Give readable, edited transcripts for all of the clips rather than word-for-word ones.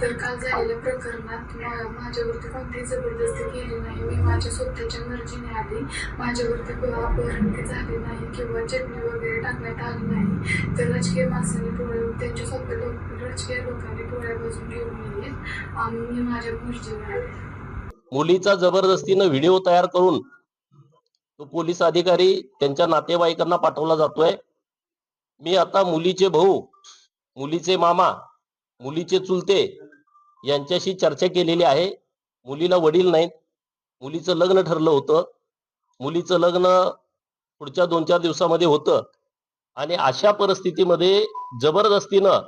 तर काल झालेल्या प्रकरणात माझ्यावरती कोणतीही जबरदस्ती केली नाही. मी माझ्या स्वतःच्या मर्जीने आली. माझ्यावरती अपहरण झाले नाही किंवा चटणी वगैरे टाकण्यात आली नाही. तर राजकीय माणसांनी डोळे त्यांच्या स्वतः राजकीय लोकांनी डोळ्या बसून घेऊन गेले आणि मी माझ्या मर्जीने आले. मुलीचा जबरदस्तीनं व्हिडिओ तयार करून तो पोलीस अधिकारी त्यांच्या नातेवाईकांना पाठवला जातोय. मी आता मुलीचे भाऊ, मुलीचे मामा, मुलीचे चुलते यांच्याशी चर्चा केलेली आहे. मुलीला वडील नाहीत. मुलीचं लग्न ठरलं होतं. मुलीचं लग्न पुढच्या 2-4 दिवसामध्ये होतं आणि अशा परिस्थितीमध्ये जबरदस्तीनं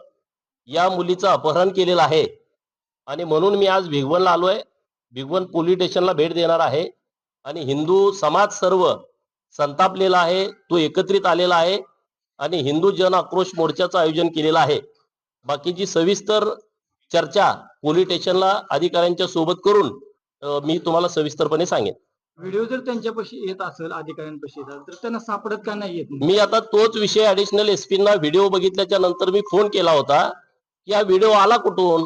या मुलीचं अपहरण केलेलं आहे आणि म्हणून मी आज भिगवणला आलोय. भिगवण पोलीस स्टेशनला भेट देणार आहे आणि हिंदू समाज सर्व संतापलेला आहे. तो एकत्रित आलेला आहे आणि हिंदू जन आक्रोश मोर्चाचं आयोजन केलेलं आहे. बाकीची सविस्तर चर्चा पोलीस स्टेशनला अधिकाऱ्यांच्या सोबत करून मी तुम्हाला सविस्तरपणे सांगेन. व्हिडिओ जर त्यांच्यापाशी येत असेल अधिकाऱ्यांपाशी तर त्यांना सापडत का नाही येत? मी आता तोच विषय ऍडिशनल एसपींना व्हिडिओ बघितल्याच्या नंतर मी फोन केला होता की हा व्हिडिओ आला कुठून.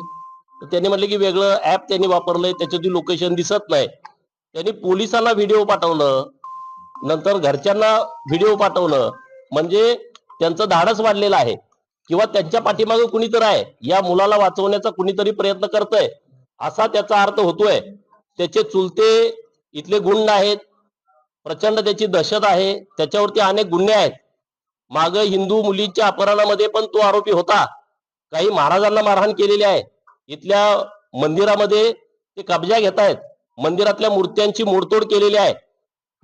त्यांनी म्हटले की वेगळं ऍप त्यांनी वापरलंय, त्याच्याची लोकेशन दिसत नाही. त्यांनी पोलिसांना व्हिडिओ पाठवलं, नंतर घरच्यांना व्हिडिओ पाठवलं. म्हणजे त्यांचं धाडस वाढलेलं आहे किंवा त्यांच्या पाठीमागे कुणीतरी आहे, या मुलाला वाचवण्याचा कुणीतरी प्रयत्न करतोय असा त्याचा अर्थ होतोय. त्याचे चुलते इथले गुंड आहेत, प्रचंड त्याची दहशत आहे, त्याच्यावरती अनेक गुन्हे आहेत. माग हिंदू मुलीच्या अपहरणामध्ये पण तो आरोपी होता. काही महाराजांना मारहाण केलेली आहे. इथल्या मंदिरामध्ये ते कब्जा घेत आहेत, मंदिरातल्या मूर्त्यांची मोडतोड केलेली आहे.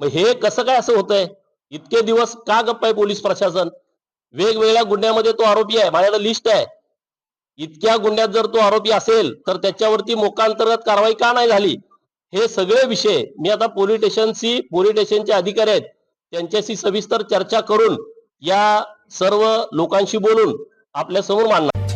मग हे कसं काय असं होतंय? इतके दिवस का गप्प आहे पोलीस प्रशासन? वेगवेगळ्या गुन्ह्यामध्ये तो आरोपी आहे, माझ्याकडे लिस्ट आहे. इतक्या गुन्ह्यात जर तो आरोपी असेल तर त्याच्यावरती मोकांतर्गत कारवाई का नाही झाली? हे सगळे विषय मी आता पोलीस स्टेशनचे अधिकारी आहेत त्यांच्याशी सविस्तर चर्चा करून या सर्व लोकांशी बोलून आपल्या समोर मांडणार.